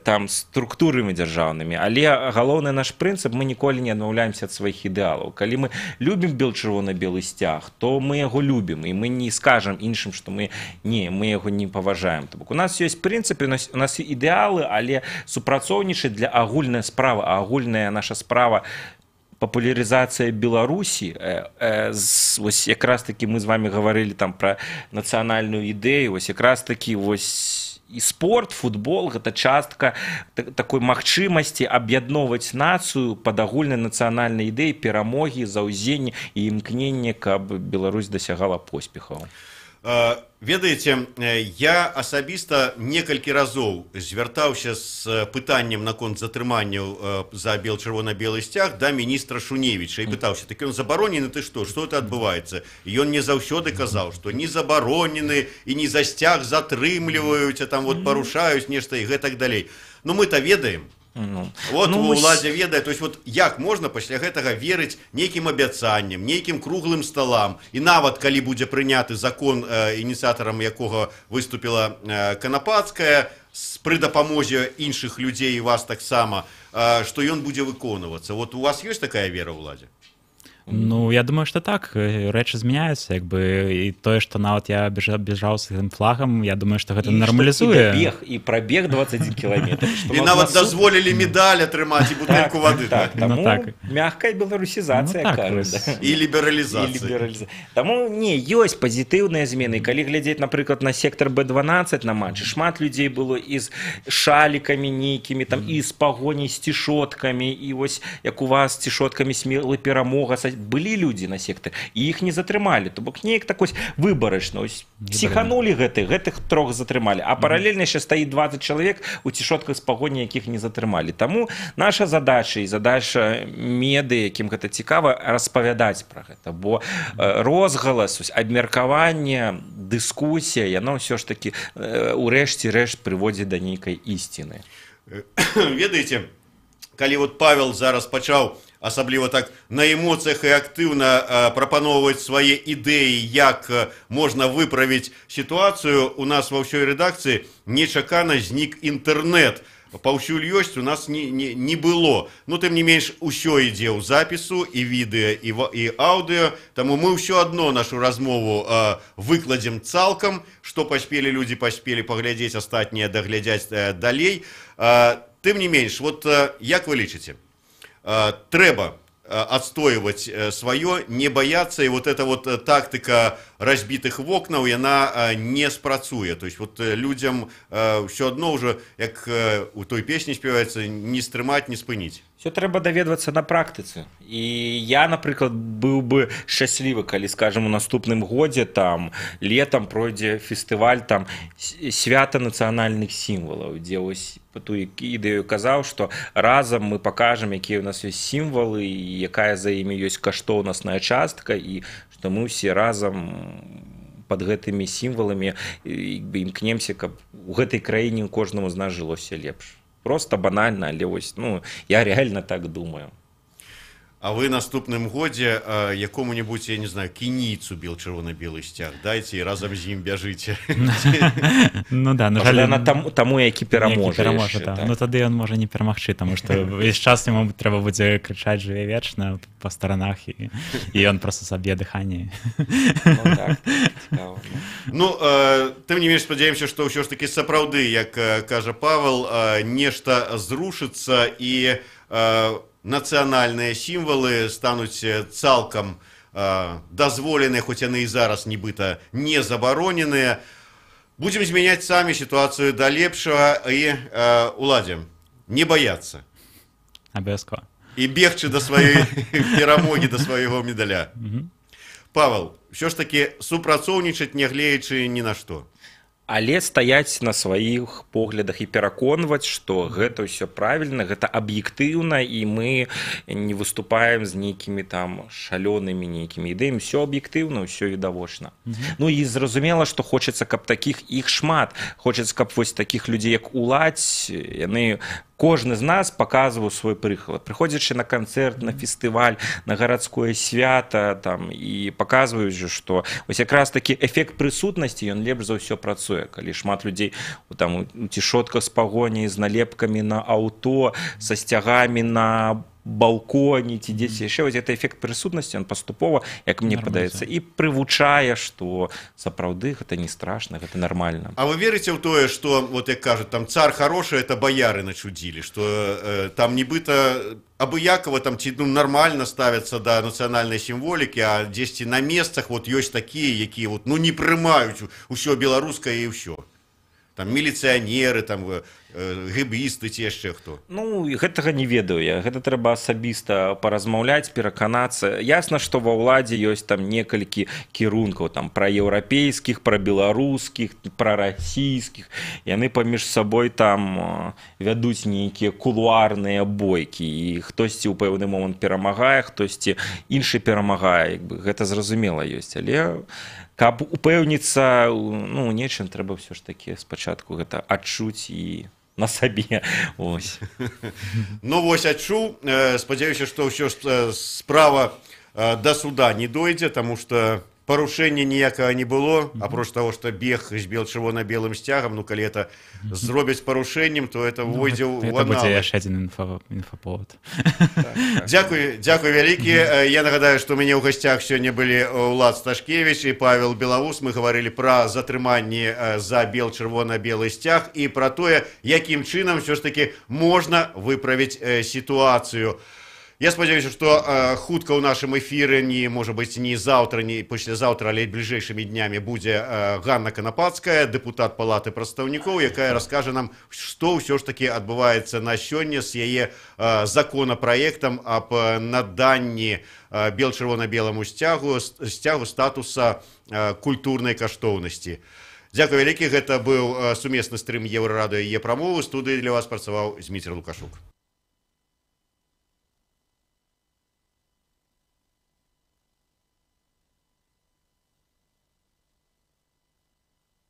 там структурамі дзяржаўнымі, але галоўны наш прынцып, мы ніколі не адмаўляемся ад сваіх ідэалаў. Калі мы любім чырвона-белы сцяг, то мы яго любім, і мы не скажам іншым, што мы яго не паважаем. То бок у нас ёсць прынцыпы, у нас ідэалы, але супрацоўнічаць для агульнай справы, а агульная наша справа папулярызацыя Беларусі, вось якраз такі мы з вами гаварылі там пра нацыянальную ідэю, вось якраз такі вось і спорт, футбол, гэта частка такой магчымасці аб'ядноўваць нацыю пад агульнай нацыянальнай ідэі, перамогі, заўзення і імкнення, каб Беларусь дасягала поспехаў. Ведаеце, я асабіста некалькі разоў звяртаўся з пытаннем наконт затрыманняў за чырвона-белы сцяг да міністра Шуневіча і пытаўся, так ён забаронены, ты што это адбываецца? Ён мне заўсёды казаў, што не забаронены і не за сцяг затрымліваюць, а там вот парушаюць нешта і гэтак далей. Но мы-то ведаем. Вот уладзе ведае, то есть вот як можна пасля гэтага верыць нейкім абяцанням, нейкім круглым сталам, і нават калі будзе прыняты закон, ініцыятарам якога выступіла Канапацкая пры дапамозе іншых людзей і вас таксама, што ён будзе выконвацца. Вот у вас ёсць такая вера ўладзе? Ну, я думаю, что так, рэчы змяняюцца, як бы, і тое, што нават я бежаў з гэтым флагам, я думаю, што гэта нармалізуе. І прабег 21 кіламетр. І нават дазволілі медаль атрымаць і бутэльку вады. Таму мягкая беларусізацыя, кажа. І лібералізацыя. Таму, не, ёсць пазітыўныя змены. Калі глядзець, напрыклад, на сектор Б12 на матчы, шмат людзей было і з шалікамі нейкімі, і з пагоняй з цішоткамі, і вось, як у вас, цішоткамі смелы перамога, былі людзі на сектары, і іх не затрымалі. То бок неяк так выбарачна. Псіханулі гэтых трох затрымалі, а паралельна яшчэ стаіць 20 чалавек у цішотках з пагоняй, якіх не затрымалі. Таму наша задача і задача медыя, якім гэта цікава, распавядаць пра гэта. Бо розгалас, абмеркаванне, дыскусія, яно ўсё ж такі урэшце рэшт прыводзіць да нейкай ісціны. Ведаеце, калі вот Павел зараз пачаў асабліва так на эмоцыях і актыўна прапаноўваць свае ідэі, як можна выправіць сітуацыю, у нас ва ўсёй рэдакцыі нечакана знік інтэрнэт. Паўсюль ёсць, у нас не было. Ну, тым не менш, усё ідзе ў запісу, і відэа, і аўдыо, таму мы ўсё адно нашу размову выкладзем цалкам, што паспелі людзі паглядзець, астатнія даглядзяць далей. Тым не менш, вот як вы лічыце? Трэба адстойваць сваё, не баяцца, і вот эта вот тактыка разбітых вокнаў, яна не спрацуе. То есть вот людзям ўсё адно ўжо, як у той песні спяваецца, не стрымаць, не спыніць. Все трэба даведвацца на практыцы. І я, напрыклад, быў бы шчаслівы, калі, скажем, у наступным годзе, там, летам пройдзе фестываль, там, свята нацыянальных сімвалаў, дзе вось тую ідэю казаў, што разам мы пакажам, якія ў нас ёсць сімвалы, і якая за імі ёсць каштоўнасная частка, і што мы ўсе разам пад гэтымі сімваламі імкнемся, каб у гэтай краіне кожнаму з нас жылося лепш. Просто банальна, але вось, я реально так думаю. А вы наступным годзе якому-нибудь, я не знаю, кенійцу чырвона-белы сцяг дайце і разам з ім бяжыце. Ну да, на жаль, таму, які пераможа. Ну тады ён можа не перамагчы, таму што ўвесь час яму трэба будзе крычаць жыве вечна па старанах, і ён проста саб'е дыханне. Ну, тым не менш, спадзяемся, што ўсё ж такі сапраўды, як кажа Павел, нешта зрушыцца і нацыянальныя сімвалы стануць цалкам дазволеныя, хоць яны і зараз нібыта не забароненыя. Будзем змяняць самі сітуацыю да лепшага, і уладзе не баяцца. Абавязкова. І бегчы да сваёй перамогі, да свайго медаля. Павел, ўсё ж такі супрацоўнічаць, нягледзячы ні на што. Але стаяць на сваіх поглядах і пераконваць, што гэта ўсё правільна, гэта аб'ектыўна, і мы не выступаем з нейкімі там шалёнымі нейкімі ідэямі. Усё аб'ектыўна, усё відавочна. Ну і зразумела, што хочацца, каб такіх іх шмат. Хочацца, каб вось такіх людзей, як уладзь, яны кожны з нас паказваў свой прыклад, прыходзячы на канцэрт, на фестываль, на гарадское свята там, і паказваюць, што вось якраз такі эфект прысутнасці ён лепш за ўсё працуе, калі шмат людзей там у цішотках з пагоняй, з налепкамі на аўто, са сцягамі на балконе ці дзесьці яшчэ, вось гэты эфект прысутнасці ён паступова, як мне падаецца, і прывучае, што сапраўды гэта не страшна, гэта нармальна. А вы верыце ў тое, што вот як кажуць, там цар хороший, это бояры начудзілі, што там нібыта абыякова там ці нармальна ставяцца да нацыянальнай сімволікі, а дзесьці на месцах вот ёсць такія, якія вот не прымаюць усё беларускае і ўсё. Там міліцыянеры, там гэбісты ці яшчэ хто. Ну, гэтага не ведаю я. Гэта трэба асабіста паразмаўляць, пераканацца. Ясна, што ва ўладзе ёсць там некалькі кірункаў, там праеўрапейскіх, прабеларускіх, прарасійскіх. Яны паміж сабой там вядуць нейкія кулуарныя бойкі, і хтосьці ў пэўны момант перамагае, хтосьці іншы перамагае. Гэта зразумела ёсць, але каб упэўніцца, ну, нечым трэба ўсё ж такі спачатку гэта адчуць і на сабе. Ось. Ну, вось адчуў. Спадзяюся, што ўсё справа да суда не дойдзе, таму што парушэння ніякага не было, апроч таго, што бег з чырвона-белым сцягам, ну, калі это зробяць парушэннем, то это войдзе ў аналог. Это будзе яшчэ адзін інфаповод. Дзякуй вялікі. Я нагадаю, што у мяне ў гасцях сёння былі Улад Сташкевіч і Павел Белаус. Мы гаварылі пра затрыманні за чырвона-белы сцяг і пра тое, якім чынам ўсё ж такі можна выправіць сітуацыю. Я спадзяюся, што хутка ў нашым эфіры, можа быць, не заўтра, не паслязаўтра, але бліжэйшымі днямі будзе Ганна Канапацкая, дэпутат Палаты прадстаўнікоў, якая раскажа нам, што ўсё ж такі адбываецца на сёння з яе законапраектам аб наданні чырвона-беламу сцягу статуса культурнай каштоўнасці. Дзякуй вялікі, гэта быў сумесны стрым Еўрарадыё і Е-прамовы. У студыі для вас працаваў Зміцер Лукашук.